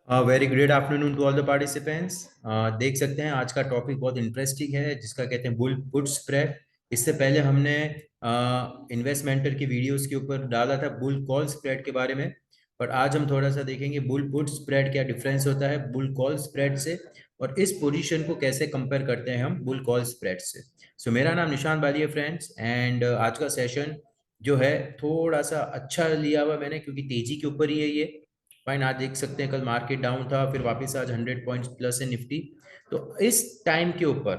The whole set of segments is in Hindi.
Very great afternoon to all the participants. देख सकते हैं आज का टॉपिक बहुत इंटरेस्टिंग है जिसका कहते हैं बुल पुट स्प्रेड। इससे पहले हमने इन्वेस्टमेंटर की वीडियोस के ऊपर डाला था बुल कॉल स्प्रेड के बारे में। पर आज हम थोड़ा सा देखेंगे बुल पुट स्प्रेड क्या डिफरेंस होता है बुल कॉल स्प्रेड से, और इस पोजीशन को कैसे कंपेयर करते हैं हम बुल कॉल स्प्रेड से। सो मेरा नाम निशान बाली है फ्रेंड्स, एंड आज का सेशन जो है थोड़ा सा अच्छा लिया हुआ मैंने क्योंकि तेजी के ऊपर ही है ये। फाइन, आज देख सकते हैं कल मार्केट डाउन था, फिर वापस आज 100 पॉइंट्स प्लस है निफ्टी। तो इस टाइम के ऊपर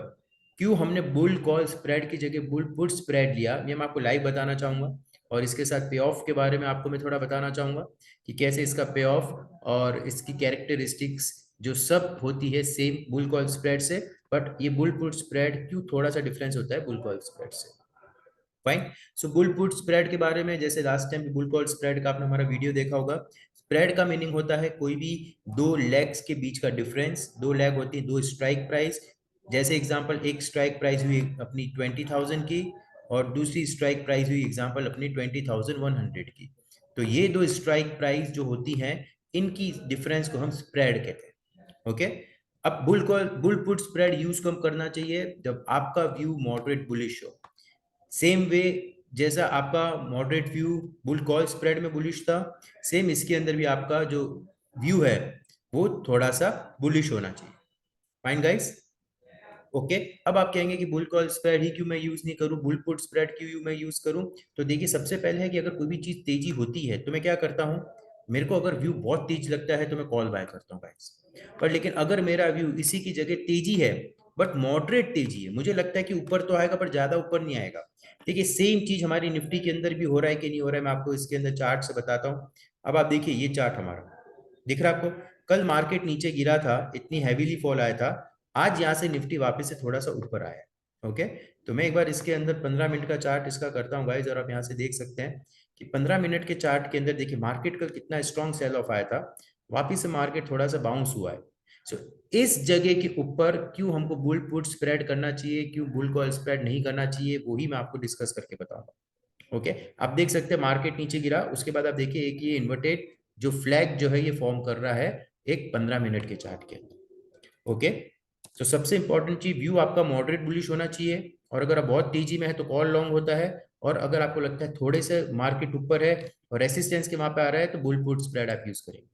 क्यों हमने बुल कॉल स्प्रेड की जगह बुल पुट स्प्रेड लिया, ये मैं आपको लाइव बताना चाहूंगा। और इसके साथ पे ऑफ के बारे में आपको मैं थोड़ा बताना चाहूंगा कि कैसे इसका पे ऑफ और इसकी कैरेक्टरिस्टिक्स जो सब होती है सेम बुल कॉल स्प्रेड से, बट ये बुल पुट स्प्रेड क्यों थोड़ा सा डिफरेंस होता है बुल कॉल स्प्रेड से। फाइन। सो बुल पुट स्प्रेड के बारे में, जैसे last time bull call spread का आपने हमारा वीडियो देखा होगा। स्प्रेड का मीनिंग होता है कोई भी दो लेग्स के बीच का डिफरेंस। दो लेग होती है, दो स्ट्राइक प्राइस। जैसे एग्जांपल, एक स्ट्राइक प्राइस हुई अपनी 20,000 की और दूसरी स्ट्राइक प्राइस हुई एग्जांपल अपनी 20,100 की। तो ये दो स्ट्राइक प्राइस जो होती हैं, इनकी डिफरेंस को हम स्प्रेड कहते हैं। ओके। अब बुल पुट स्प्रेड यूज कब करना चाहिए? जब आपका व्यू मॉडरेट बुलिश हो। सेम वे जैसा आपका moderate view bull call spread में बुलिश था, सेम इसके अंदर भी आपका जो व्यू है वो थोड़ा सा बुलिश होना चाहिए। Fine guys. ओके। अब आप कहेंगे कि बुल कॉल स्प्रेड ही क्यों मैं यूज नहीं करूं, बुल पुट स्प्रेड क्यों मैं यूज करूं? तो देखिए, सबसे पहले है कि अगर कोई भी चीज तेजी होती है तो मैं क्या करता हूं, मेरे को अगर व्यू बहुत तेज लगता है तो मैं कॉल बाय करता हूं गाइस। पर लेकिन अगर मेरा व्यू इसी की जगह तेजी है बट मॉडरेट तेजी है, मुझे लगता है कि ऊपर तो आएगा पर ज्यादा ऊपर नहीं आएगा। देखिए, सेम चीज हमारी निफ्टी के अंदर भी हो रहा है कि नहीं हो रहा है, मैं आपको इसके अंदर चार्ट से बताता हूँ। अब आप देखिए, ये चार्ट हमारा दिख रहा है आपको। कल मार्केट नीचे गिरा था, इतनी हैवीली फॉल आया था। आज यहाँ से निफ्टी वापस से थोड़ा सा ऊपर आया। ओके। तो मैं एक बार इसके अंदर 15 मिनट का चार्ट इसका करता हूँ गाइस, और आप यहाँ से देख सकते हैं कि 15 मिनट के चार्ट के अंदर देखिए मार्केट कल कितना स्ट्रॉन्ग सेल ऑफ आया था। वापिस से मार्केट थोड़ा सा बाउंस हुआ है। सो इस जगह के ऊपर क्यों हमको बुल पुट स्प्रेड करना चाहिए, क्यों बुल कॉल स्प्रेड नहीं करना चाहिए, वो ही मैं आपको डिस्कस करके बताऊंगा। ओके। आप देख सकते हैं मार्केट नीचे गिरा, उसके बाद आप देखिए एक ये इन्वर्टेड जो फ्लैग जो है ये फॉर्म कर रहा है एक 15 मिनट के चार्ट के अंदर। ओके। तो सबसे इंपॉर्टेंट चीज, व्यू आपका मॉडरेट बुलिश होना चाहिए, और अगर आप बहुत तेजी में है तो कॉल लॉन्ग होता है। और अगर आपको लगता है थोड़े से मार्केट ऊपर है और रेसिस्टेंस के वहां पे आ रहा है तो बुल पुट स्प्रेड आप यूज करेंगे।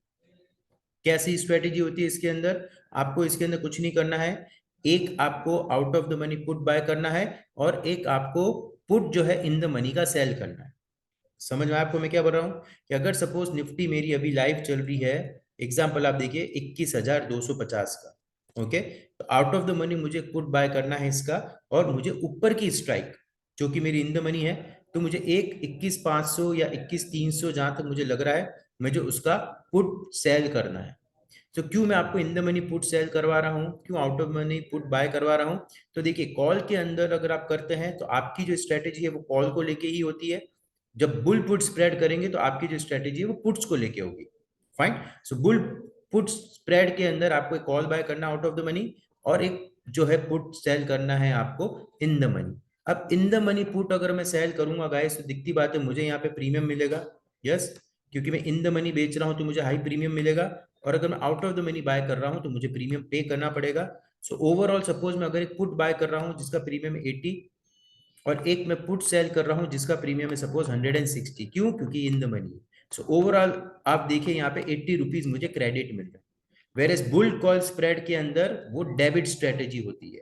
कैसी स्ट्रेटेजी होती है इसके अंदर? आपको इसके अंदर कुछ नहीं करना है। एक आपको out of the money put buy करना है, और एक आपको पुट जो है इन द मनी का सेल करना है। समझ में आपको मैं क्या बोल रहा हूँ कि अगर सपोज निफ्टी मेरी अभी लाइव चल रही है, एग्जांपल आप देखिए 21,250 का। ओके। तो आउट ऑफ द मनी मुझे पुट बाय करना है इसका, और मुझे ऊपर की स्ट्राइक जो कि मेरी इन द मनी है, तो मुझे एक 21,500 या 21,300 जहां तक मुझे लग रहा है मुझे उसका पुट सेल करना है। तो क्यों मैं आपको in the money put sell करवा रहा हूँ, क्यों out of money put buy करवा रहा हूँ? तो देखिए, कॉल के अंदर अगर आप करते हैं तो आपकी जो स्ट्रेटेजी है वो कॉल को लेके ही होती है। जब बुल पुट स्प्रेड करेंगे तो आपकी जो स्ट्रेटेजी है वो पुट्स को लेके होगी। फाइन। सो बुल पुट स्प्रेड के अंदर आपको एक कॉल बाय करना आउट ऑफ द मनी, और एक जो है पुट सेल करना है आपको इन द मनी। अब इन द मनी पुट अगर मैं सेल करूंगा गाइस, तो दिखती बात है मुझे यहाँ पे प्रीमियम मिलेगा। यस। क्योंकि मैं इन द मनी बेच रहा हूं तो मुझे हाई प्रीमियम मिलेगा, और अगर मैं out of the money by कर रहा हूं तो मुझे प्रीमियम पे करना पड़ेगा। सो ओवरऑल सपोज मैं अगर एक पुट बाय कर रहा हूं जिसका प्रीमियम है 80, और एक मैं पुट सेल कर रहा हूं जिसका प्रीमियम है सपोज 160, क्यों? क्योंकि in the money. So overall आप देखिए यहाँ पे 80 रुपीज मुझे क्रेडिट मिल रहा है। Whereas bull call spread के अंदर वो डेबिट स्ट्रेटेजी होती है।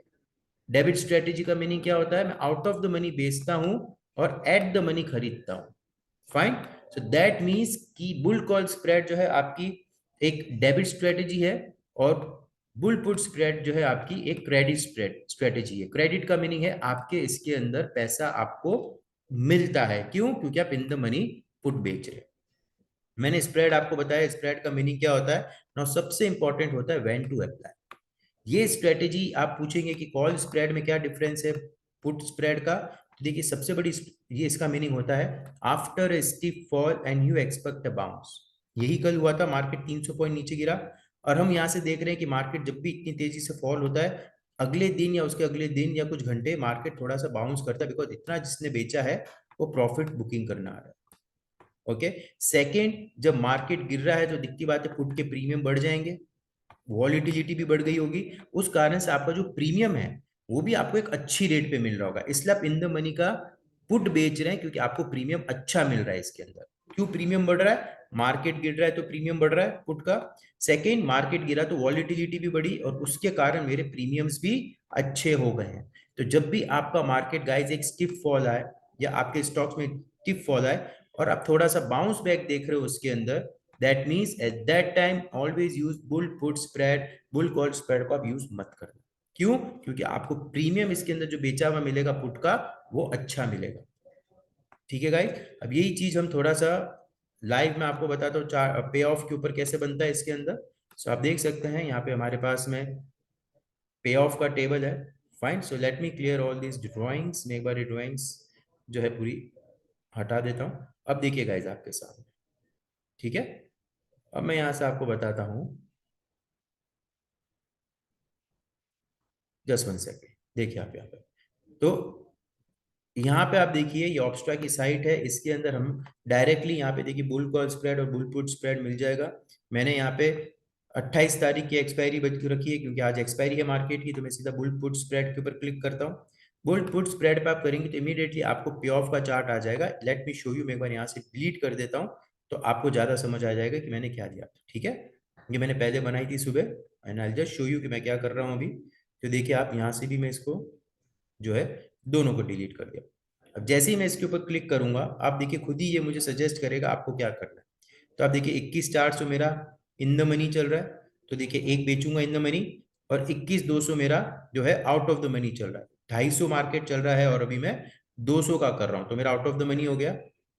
डेबिट स्ट्रेटेजी का मीनिंग क्या होता है? मैं आउट ऑफ द मनी बेचता हूं और एट द मनी खरीदता हूं। फाइन। सो दैट मीन्स कि बुल कॉल स्प्रेड जो है आपकी एक डेबिट स्ट्रेटेजी है, और बुल पुट स्प्रेड जो है आपकी एक क्रेडिट स्ट्रेटेजी है। क्रेडिट का मीनिंग है आपके इसके अंदर पैसा आपको मिलता है। क्यों? क्योंकि आप इन द मनी पुट बेच रहे हैं। मैंने स्प्रेड आपको बताया, स्प्रेड का मीनिंग क्या होता है। नाउ सबसे इंपॉर्टेंट होता है व्हेन टू अप्लाई। ये स्ट्रेटेजी आप पूछेंगे कि कॉल स्प्रेड में क्या डिफरेंस है पुट स्प्रेड का, तो देखिए सबसे बड़ी ये इसका मीनिंग होता है after a steep fall and you expect a bounce. यही कल हुआ था, मार्केट 300 पॉइंट नीचे गिरा, और हम यहाँ से देख रहे हैं कि मार्केट जब भी इतनी तेजी से फॉल होता है, अगले दिन या उसके अगले दिन या कुछ घंटे मार्केट थोड़ा सा बाउंस करता है, बिकॉज इतना जिसने बेचा है वो प्रॉफिट बुकिंग करना आ रहा है। ओके। सेकेंड, जब मार्केट गिर रहा है तो दिखती बात है पुट के प्रीमियम बढ़ जाएंगे, वॉलिटिलिटी भी बढ़ गई होगी, उस कारण से आपका जो प्रीमियम है वो भी आपको एक अच्छी रेट पे मिल रहा होगा, इसलिए आप इन द मनी का पुट बेच रहे हैं क्योंकि आपको प्रीमियम अच्छा मिल रहा है इसके अंदर। क्यों प्रीमियम बढ़ रहा है? मार्केट गिर रहा है तो प्रीमियम बढ़ रहा है पुट का। सेकेंड, मार्केट गिरा तो वॉलिटिलिटी भी बढ़ी और उसके कारण मेरे प्रीमियम्स भी अच्छे हो गए हैं। तो जब भी आपका मार्केट गाइस एक स्टिफ फॉल आए या आपके स्टॉक्स में स्टिफ फॉल आए और आप थोड़ा सा बाउंस बैक देख रहे हो उसके अंदर, that means at that time always use bull put spread, bull call spread को आप यूज मत करना। क्यों? क्योंकि आपको प्रीमियम इसके अंदर जो बेचा हुआ मिलेगा पुट का वो अच्छा मिलेगा। ठीक है गाइस, अब यही चीज हम थोड़ा सा लाइव में आपको बताता हूँ चार पे ऑफ के ऊपर कैसे बनता है इसके अंदर। सो आप देख सकते हैं यहाँ पे हमारे पास में पे ऑफ का टेबल है। Fine, so let me clear all this drawings. मैं एक बार ये ड्रॉइंग्स जो है पूरी हटा देता हूँ। अब देखिए गाइस आपके सामने, ठीक है। अब मैं यहाँ से आपको बताता हूँ, जस्ट वन सेकेंड। देखिए आप यहाँ पे, तो यहाँ पे आप देखिए ये ऑब्स्ट्रा की साइट है, इसके अंदर हम डायरेक्टली यहाँ पे देखिए बुल कॉल स्प्रेड और बुल पुट स्प्रेड मिल जाएगा। मैंने यहाँ पे 28 तारीख की एक्सपायरी बच के रखी है क्योंकि आज एक्सपायरी है मार्केट की, तो मैं सीधा बुल पुट स्प्रेड के ऊपर क्लिक करता हूँ। बुल पुट स्प्रेड पे आप करेंगे तो इमीडिएटली आपको पे ऑफ का चार्ट आ जाएगा। लेट मी शो यू, मैं एक बार यहाँ से डिलीट कर देता हूँ तो आपको ज्यादा समझ आ जाएगा कि मैंने क्या दिया। ठीक है, ये मैंने पहले बनाई थी सुबह, and I just show you कि मैं क्या कर रहा हूँ अभी। तो देखिए आप यहाँ से भी मैं इसको जो है दोनों को डिलीट कर दिया। अब जैसे ही मैं इसके ऊपर क्लिक करूंगा आप देखिए खुद ही ये मुझे सजेस्ट करेगा आपको क्या करना है। तो आप देखिए 21,400 मेरा इन द मनी चल रहा है, तो देखिए एक बेचूंगा इन द मनी, और 21,200 मेरा जो है आउट ऑफ द मनी चल रहा है। 250 मार्केट चल रहा है और अभी मैं 200 का कर रहा हूं तो मेरा आउट ऑफ द मनी हो गया।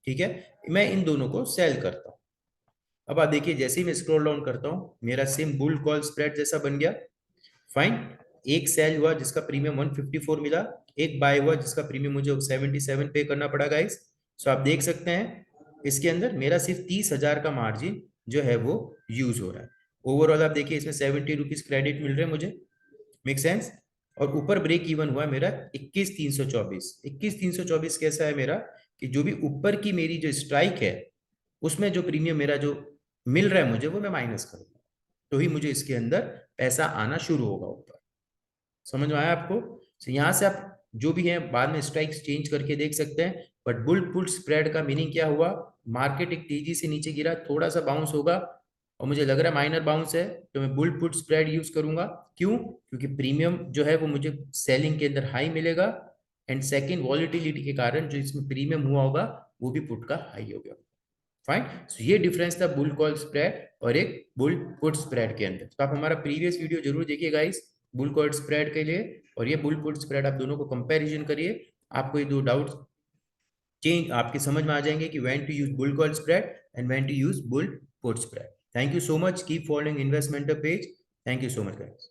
ठीक है, मैं इन दोनों को सेल करता हूँ। अब आप देखिए जैसे ही मैं स्क्रॉल डाउन करता हूँ मेरा सेम बुल कॉल स्प्रेड जैसा बन गया। फाइन, एक सेल हुआ जिसका प्रीमियम 154 मिला, एक बाय हुआ जिसका प्रीमियम मुझे 77 पे करना पड़ा गाइस। सो आप देख सकते हैं इसके अंदर मेरा सिर्फ 30,000 का मार्जिन जो है वो यूज हो रहा है। ओवरऑल आप देखिए इसमें 70 रुपीज क्रेडिट मिल रहे हैं मुझे, मेक सेंस। और ऊपर ब्रेक इवन हुआ मेरा 21,324। 21,324 कैसा है मेरा कि जो भी ऊपर की मेरी जो स्ट्राइक है उसमें जो प्रीमियम मेरा जो मिल रहा है मुझे वो मैं माइनस करूंगा, तो ही मुझे इसके अंदर पैसा आना शुरू होगा ऊपर। समझ में आया आपको? तो यहाँ से आप जो भी है बाद में स्ट्राइक्स चेंज करके देख सकते हैं। बट बुल पुट स्प्रेड का मीनिंग क्या हुआ? मार्केट एक तेजी से नीचे गिरा, थोड़ा सा बाउंस होगा और मुझे लग रहा है माइनर बाउंस है, तो मैं बुल पुट स्प्रेड यूज करूंगा। क्यों? क्योंकि प्रीमियम जो है वो मुझे सेलिंग के अंदर हाई मिलेगा, एंड सेकेंड वॉलिटिलिटी के कारण जो इसमें प्रीमियम हुआ होगा वो भी पुट का हाई हो गया। फाइन, सो ये डिफरेंस था बुल कॉल स्प्रेड और एक बुल पुट स्प्रेड के अंदर। तो आप हमारा प्रीवियस वीडियो जरूर देखिए गाइस बुल कॉल स्प्रेड के लिए और ये बुल पुट स्प्रेड, आप दोनों को कंपैरिजन करिए, आपको ये दो डाउट्स चेंज आपके समझ में आ जाएंगे कि when to use bull call spread and when to use bull put spread. Thank you so much, keep following investment page. Thank you so much guys.